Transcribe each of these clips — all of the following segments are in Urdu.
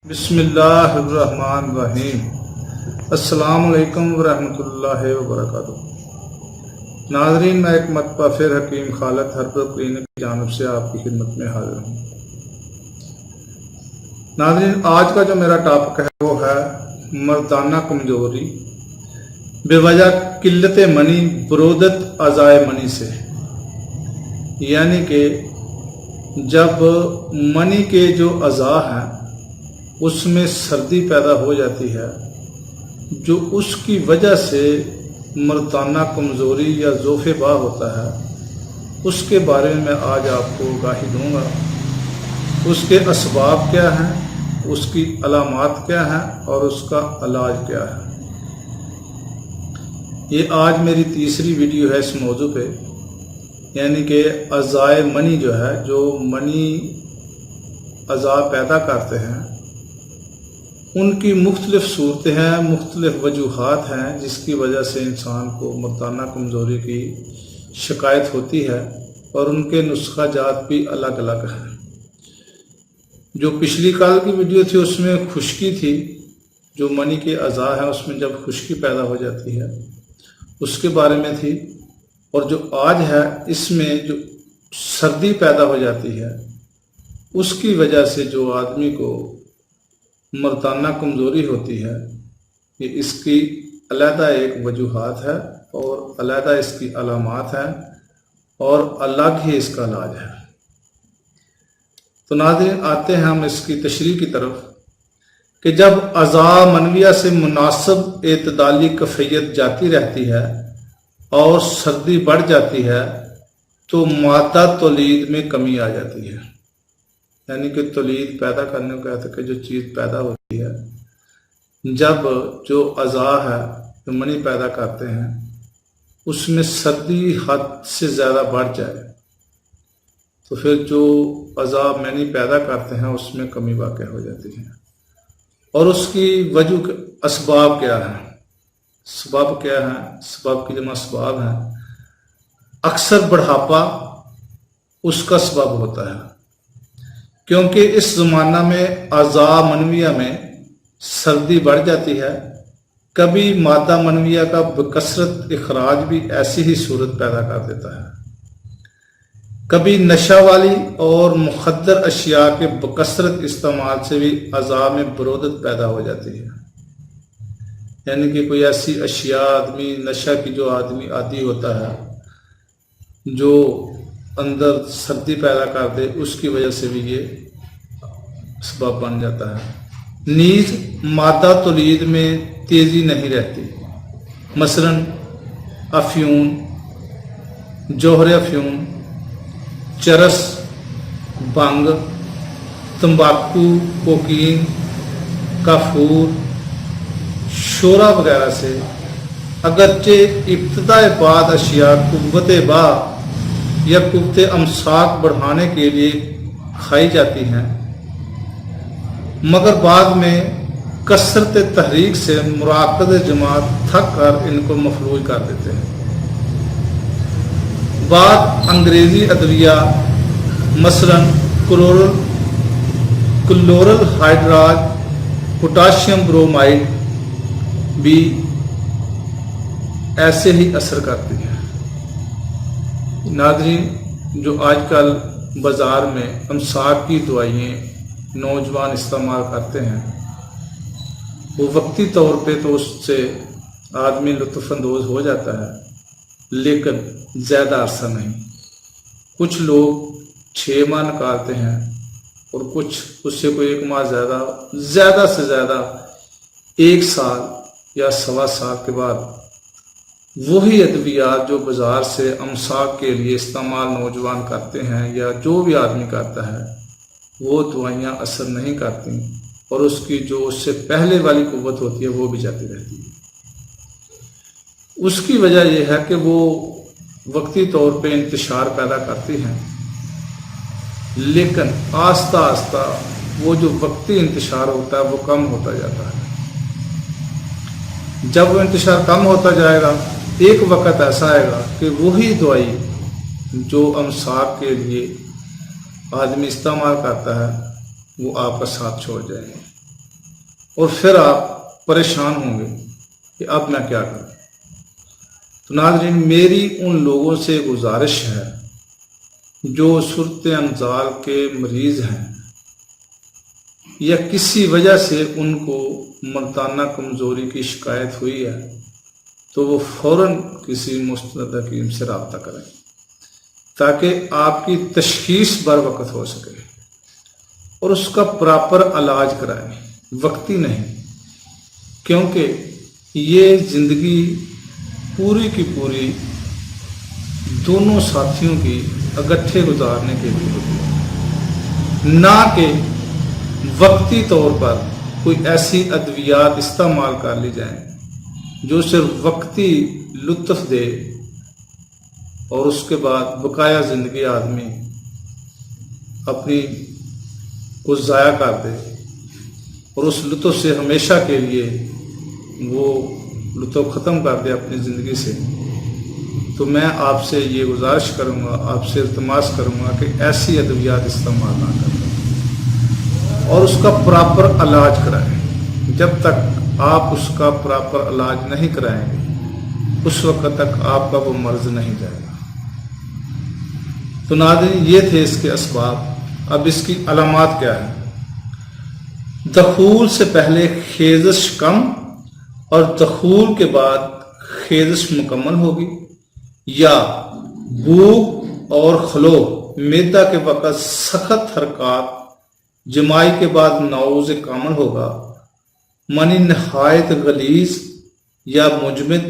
بسم اللہ الرحمن الرحیم۔ السلام علیکم ورحمۃ اللہ وبرکاتہ۔ ناظرین، میں ایک مرتبہ پھر حکیم خالد ہربل کلینک کی جانب سے آپ کی خدمت میں حاضر ہوں۔ ناظرین، آج کا جو میرا ٹاپک ہے وہ ہے مردانہ کمزوری بے وجہ قلت منی برودت اعضائے منی سے، یعنی کہ جب منی کے جو اعضاء ہیں اس میں سردی پیدا ہو جاتی ہے، جو اس کی وجہ سے مردانہ کمزوری یا ضعف با ہوتا ہے، اس کے بارے میں آج آپ کو آگاہی دوں گا۔ اس کے اسباب کیا ہیں، اس کی علامات کیا ہیں اور اس کا علاج کیا ہے۔ یہ آج میری تیسری ویڈیو ہے اس موضوع پہ، یعنی کہ اعضائے منی جو ہے، جو منی اعضاء پیدا کرتے ہیں، ان کی مختلف صورتیں ہیں، مختلف وجوہات ہیں جس کی وجہ سے انسان کو مردانہ کمزوری کی شکایت ہوتی ہے، اور ان کے نسخہ جات بھی الگ الگ ہیں۔ جو پچھلی کال کی ویڈیو تھی اس میں خشکی تھی، جو منی کے اعضاء ہیں اس میں جب خشکی پیدا ہو جاتی ہے اس کے بارے میں تھی، اور جو آج ہے اس میں جو سردی پیدا ہو جاتی ہے اس کی وجہ سے جو آدمی کو مردانہ کمزوری ہوتی ہے، یہ اس کی علیحدہ ایک وجوہات ہے اور علیحدہ اس کی علامات ہیں اور الگ ہی اس کا علاج ہے۔ تو ناظرین، آتے ہیں ہم اس کی تشریح کی طرف کہ جب اعضاء منویہ سے مناسب اعتدالی کیفیت جاتی رہتی ہے اور سردی بڑھ جاتی ہے تو مادہ تولید میں کمی آ جاتی ہے، یعنی کہ تولید پیدا کرنے کو کہتے ہیں کہ جو چیز پیدا ہوتی ہے، جب جو اعضاء ہے جو منی پیدا کرتے ہیں اس میں سردی حد سے زیادہ بڑھ جائے تو پھر جو اعضاء منی پیدا کرتے ہیں اس میں کمی واقع ہو جاتی ہے۔ اور اس کی وجہ اسباب کیا ہیں؟ اسباب کیا ہیں؟ اسباب کی جمع اسباب ہیں۔ اکثر بڑھاپا اس کا سبب ہوتا ہے، کیونکہ اس زمانہ میں اعضاء منویہ میں سردی بڑھ جاتی ہے۔ کبھی مادہ منویہ کا بکثرت اخراج بھی ایسی ہی صورت پیدا کر دیتا ہے، کبھی نشہ والی اور مخدر اشیاء کے بکثرت استعمال سے بھی اعضاء میں برودت پیدا ہو جاتی ہے، یعنی کہ کوئی ایسی اشیاء آدمی نشہ کی جو آدمی عادی ہوتا ہے جو اندر سردی پیدا کر دے، اس کی وجہ سے بھی یہ سبب بن جاتا ہے۔ نیز مادہ تولید میں تیزی نہیں رہتی، مثلا افیون، جوہر افیون، چرس، بھنگ، تمباکو، کوکین، کافور، شورا وغیرہ سے اگرچہ ابتدائے بعد اشیاء قوت با یا قوت امساک بڑھانے کے لیے کھائی جاتی ہیں، مگر بعد میں کثرت تحریک سے مراکز جماعت تھک کر ان کو مفلوج کر دیتے ہیں۔ بعد انگریزی ادویہ مثلا کلورل ہائیڈراج، پوٹاشیم برومائڈ بھی ایسے ہی اثر کرتی ہے۔ ناظرین، جو آج کل بازار میں امساک کی دوائیں نوجوان استعمال کرتے ہیں، وہ وقتی طور پہ تو اس سے آدمی لطف اندوز ہو جاتا ہے، لیکن زیادہ عرصہ نہیں۔ کچھ لوگ 6 ماہ نکالتے ہیں اور کچھ اس سے کوئی 1 ماہ زیادہ سے زیادہ 1 سال یا 1.25 سال کے بعد وہی ادویات جو بازار سے امساک کے لیے استعمال نوجوان کرتے ہیں یا جو بھی آدمی کرتا ہے، وہ دوائیاں اثر نہیں کرتی اور اس کی جو اس سے پہلے والی قوت ہوتی ہے وہ بھی جاتی رہتی ہے۔ اس کی وجہ یہ ہے کہ وہ وقتی طور پہ انتشار پیدا کرتی ہیں، لیکن آہستہ آہستہ وہ جو وقتی انتشار ہوتا ہے وہ کم ہوتا جاتا ہے۔ جب وہ انتشار کم ہوتا جائے گا، ایک وقت ایسا آئے گا کہ وہی دوائی جو امساک کے لیے آدمی استعمال کرتا ہے وہ آپ کا ساتھ چھوڑ جائیں گے۔ اور پھر آپ پریشان ہوں گے کہ اب میں کیا کروں۔ تو ناظرین، میری ان لوگوں سے گزارش ہے جو صورت انزال کے مریض ہیں یا کسی وجہ سے ان کو ملتانہ کمزوری کی شکایت ہوئی ہے، تو وہ فوراً کسی مستند حکیم سے رابطہ کریں تاکہ آپ کی تشخیص بر وقت ہو سکے اور اس کا پراپر علاج کرائیں، وقتی نہیں، کیونکہ یہ زندگی پوری کی پوری دونوں ساتھیوں کی اکٹھے گزارنے کے لیے ہوتی ہے، نہ کہ وقتی طور پر کوئی ایسی ادویات استعمال کر لی جائیں جو صرف وقتی لطف دے اور اس کے بعد بقایا زندگی آدمی اپنی کو ضائع کر دے اور اس لطف سے ہمیشہ کے لیے وہ لطف ختم کر دے اپنی زندگی سے۔ تو میں آپ سے یہ گزارش کروں گا، آپ سے التماس کروں گا کہ ایسی ادویات استعمال نہ کریں اور اس کا پراپر علاج کرائیں۔ جب تک آپ اس کا پراپر علاج نہیں کرائیں گے اس وقت تک آپ کا وہ مرض نہیں جائے گا۔ تو ناظرین، یہ تھے اس کے اسباب۔ اب اس کی علامات کیا ہیں؟ دخول سے پہلے خیزش کم اور دخول کے بعد خیزش مکمل ہوگی، یا بھوک اور خلو معدہ کے وقت سخت حرکات، جمائی کے بعد نعوز کامل ہوگا، منی نہایت غلیظ یا مجمد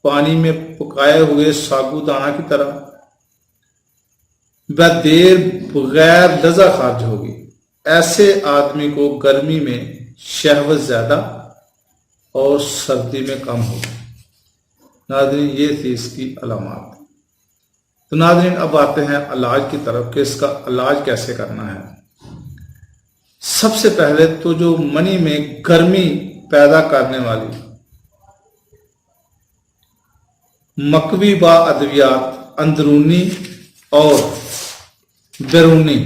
پانی میں پکائے ہوئے ساگو دانہ کی طرح دیر بغیر لذا خارج ہوگی۔ ایسے آدمی کو گرمی میں شہوت زیادہ اور سردی میں کم ہوگی۔ ناظرین، یہ تھی اس کی علامات۔ تو ناظرین، اب آتے ہیں علاج کی طرف کہ اس کا علاج کیسے کرنا ہے۔ سب سے پہلے تو جو منی میں گرمی پیدا کرنے والی مقوی با ادویات اندرونی اور بیرونی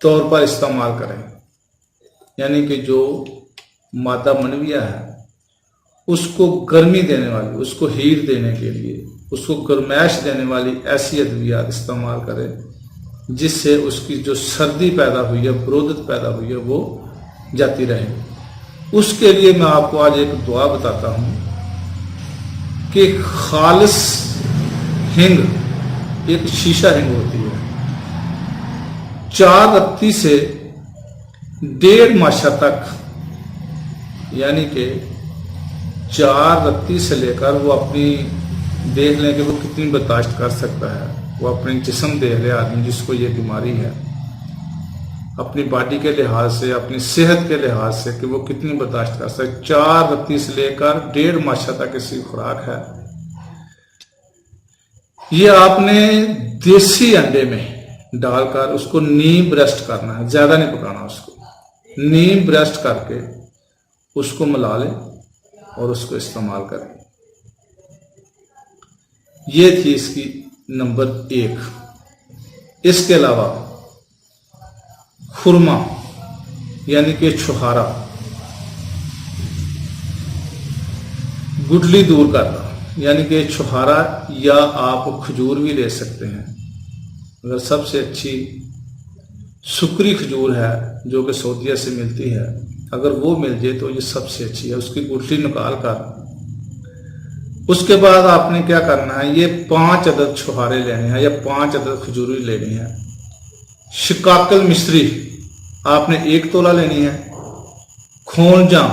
طور پر استعمال کریں، یعنی کہ جو مادہ منویہ ہے اس کو گرمی دینے والی، اس کو ہیٹ دینے کے لیے، اس کو گرمائش دینے والی ایسی ادویات استعمال کریں جس سے اس کی جو سردی پیدا ہوئی ہے، برودت پیدا ہوئی ہے، وہ جاتی رہے۔ اس کے لیے میں آپ کو آج ایک دعا بتاتا ہوں کہ خالص ہنگ، ایک شیشہ ہنگ ہوتی ہے، 4 رتی سے 1.5 ماشا تک، یعنی کہ 4 رتی سے لے کر وہ اپنی دیکھ لیں کہ وہ کتنی برداشت کر سکتا ہے، وہ اپنی جسم دیکھ لے آدمی جس کو یہ بیماری ہے، اپنی باڈی کے لحاظ سے، اپنی صحت کے لحاظ سے کہ وہ کتنی برداشت کر سکتا ہے۔ 4 رتی سے لے کر 1.5 ماشا تک اس کی خوراک ہے۔ یہ آپ نے دیسی انڈے میں ڈال کر اس کو نیم بریسٹ کرنا ہے، زیادہ نہیں پکانا، اس کو نیم بریسٹ کر کے اس کو ملا لیں اور اس کو استعمال کریں۔ یہ تھی اس کی نمبر 1۔ اس کے علاوہ خرما یعنی کہ چھہارا، گٹلی دور کرنا یعنی کہ چھہارا، یا آپ کھجور بھی لے سکتے ہیں۔ اگر سب سے اچھی سکری کھجور ہے جو کہ سعودیہ سے ملتی ہے، اگر وہ مل جائے تو یہ سب سے اچھی ہے، اس کی گٹلی نکال کر اس کے بعد آپ نے کیا کرنا ہے، یہ 5 عدد چھہارے لینے ہیں یا 5 عدد کھجوری لینی ہے۔ شکاکل مصری آپ نے 1 تولہ لینی ہے۔ کھونجاں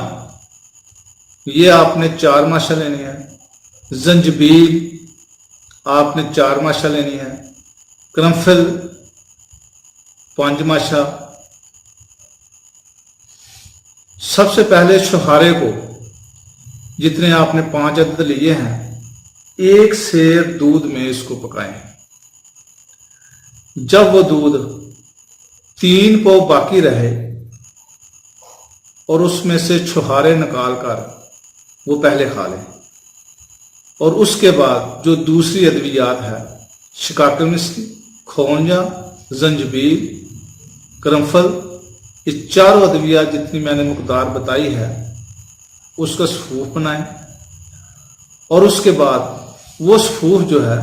یہ آپ نے 4 ماشا لینی ہے۔ زنجبیل آپ نے 4 ماشا لینی ہے۔ کرنفل 5 ماشا۔ سب سے پہلے چھہارے کو جتنے آپ نے 5 عدد لیے ہیں، 1 سیر دودھ میں اس کو پکائیں۔ جب وہ دودھ 3 پاؤ باقی رہے اور اس میں سے چھہارے نکال کر وہ پہلے کھا لیں، اور اس کے بعد جو دوسری ادویات ہے، شکاکل مصری، کھونجا، زنجبیل، کرنفل، یہ چاروں ادویات جتنی میں نے مقدار بتائی ہے، اس کا صفوف بنائیں، اور اس کے بعد وہ صفوف جو ہے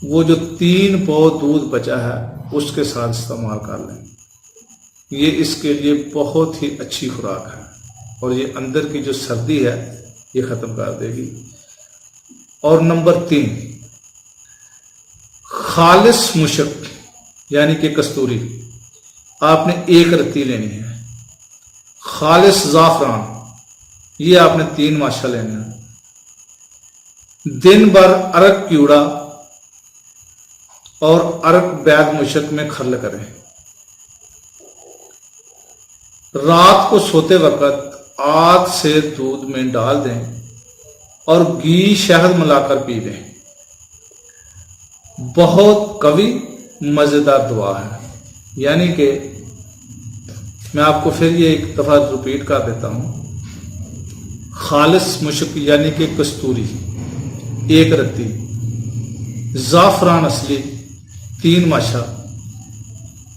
وہ جو 3 پاؤ دودھ بچا ہے اس کے ساتھ استعمال کر لیں۔ یہ اس کے لیے بہت ہی اچھی خوراک ہے، اور یہ اندر کی جو سردی ہے یہ ختم کر دے گی۔ اور نمبر 3، خالص مشک یعنی کہ کستوری آپ نے 1 رتی لینی ہے۔ خالص زعفران یہ آپ نے 3 ماشا لینا ہے۔ دن بھر ارک کیوڑا اور ارک بیگ مشک میں کھرل کریں۔ رات کو سوتے وقت آدھ سے دودھ میں ڈال دیں اور گھی شہد ملا کر پی لیں۔ بہت قوی مزیدار دوا ہے، یعنی کہ میں آپ کو پھر یہ ایک دفعہ ریپیٹ کر دیتا ہوں۔ خالص مشک یعنی کہ کستوری 1 رتی، زعفران اصلی 3 ماشا،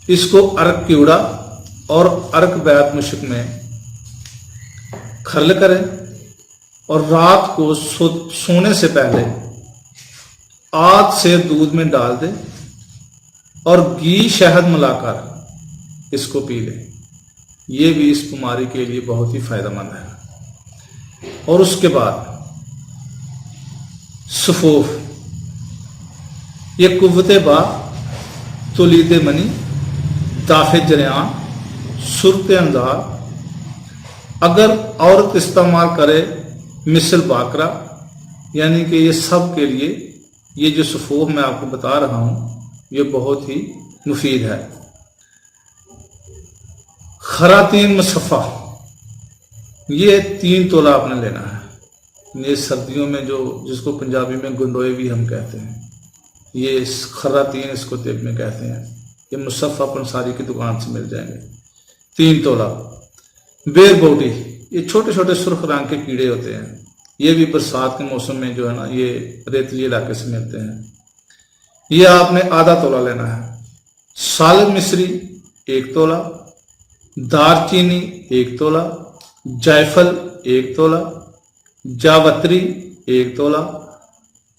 اس کو ارک کیوڑا اور ارک بیت مشک میں کھرل کریں، اور رات کو سونے سے پہلے آدھ سے دودھ میں ڈال دیں اور گھی شہد ملا کر اس کو پی لیں۔ یہ بھی اس بیماری کے لیے بہت ہی فائدہ مند ہے۔ اور اس کے بعد صفوف، یہ قوت با، تولید منی، دافع جریان، صورت انظار، اگر عورت استعمال کرے مثل باکرا، یعنی کہ یہ سب کے لیے یہ جو صفوف میں آپ کو بتا رہا ہوں یہ بہت ہی مفید ہے۔ خراتین مصفہ یہ 3 تولہ آپ نے لینا ہے۔ یہ سردیوں میں جس کو پنجابی میں گنڈوئے بھی ہم کہتے ہیں، یہ خراتین اس کو طب میں کہتے ہیں۔ یہ مصفہ پنساری کی دکان سے مل جائیں گے۔ 3 تولہ بیر بوٹی، یہ چھوٹے چھوٹے سرخ رنگ کے کیڑے ہوتے ہیں، یہ بھی برسات کے موسم میں جو ہے نا یہ ریتلی علاقے سے ملتے ہیں، یہ آپ نے آدھا تولہ لینا ہے۔ سالم مصری 1 تولہ، دار چینی 1 تولہ، جائفل 1 تولہ، جاوتری 1 تولہ،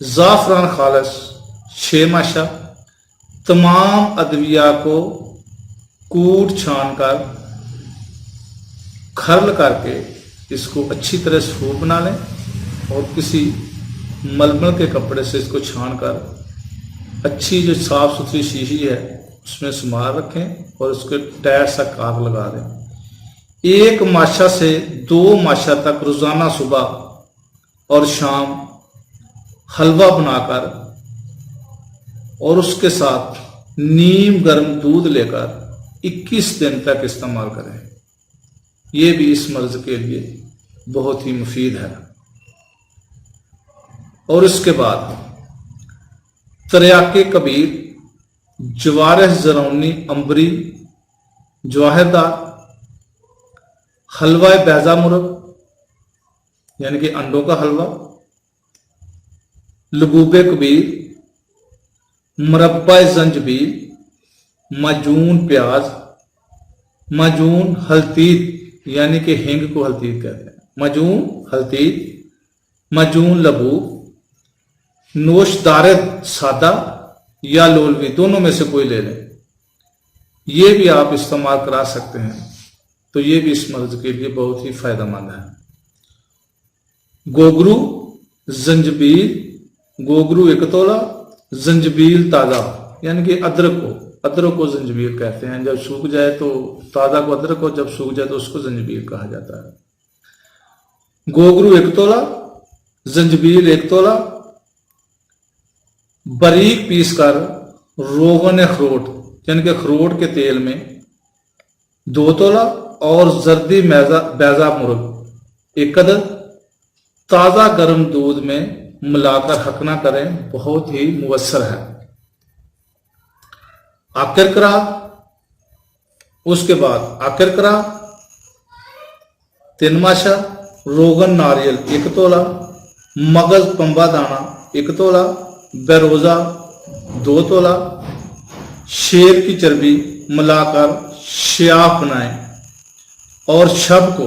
زعفران خالص 6 ماشا۔ تمام ادویہ کو کوٹ چھان کر کھرل کر کے اس کو اچھی طرح صفوف بنا لیں، اور کسی ململ کے کپڑے سے اس کو چھان کر اچھی جو صاف ستھری شیشی ہے اس میں سنبھال رکھیں، اور اس کے ٹائٹ سا کاغ لگا دیں۔ 1 ماشا سے 2 ماشا تک روزانہ صبح اور شام حلوہ بنا کر اور اس کے ساتھ نیم گرم دودھ لے کر 21 دن تک استعمال کریں۔ یہ بھی اس مرض کے لیے بہت ہی مفید ہے۔ اور اس کے بعد تریاق کبیر، جوارح زرونی امبری جواہر دار، حلوہ بیضہ مرغ یعنی کہ انڈوں کا حلوہ، لبوب کبیر، مربع زنجبیل، معجون پیاز، معجون ہلتیت یعنی کہ ہینگ کو ہلتیت کہتے ہیں، معجون ہلتیت، معجون لبوب، نوش دارد سادہ یا لولوی، دونوں میں سے کوئی لے لیں، یہ بھی آپ استعمال کرا سکتے ہیں۔ تو یہ بھی اس مرض کے لیے بہت ہی فائدہ مند ہے۔ گوگرو زنجبیل، گوگرو 1 تولہ، زنجبیل تازہ یعنی کہ ادرک کو زنجبیل کہتے ہیں، جب سوکھ جائے تو تازہ کو ادرک، اور جب سوکھ جائے تو اس کو زنجبیل کہا جاتا ہے۔ گوگرو 1 تولہ، زنجبیل 1 تولہ، باریک پیس کر روغن اخروٹ یعنی کہ اخروٹ کے تیل میں 2 تولہ، اور زردی بیضہ مرغ 1 عدد تازہ گرم دودھ میں ملا کر حقنہ کریں، بہت ہی مؤثر ہے۔ آکرکرا، اس کے بعد آکرکرا 3 ماشا، روغن ناریل 1 تولہ، مغز پنبا دانہ 1 تولہ، بیروزہ 2 تولہ، شیر کی چربی ملا کر شیاف بنائیں، اور شب کو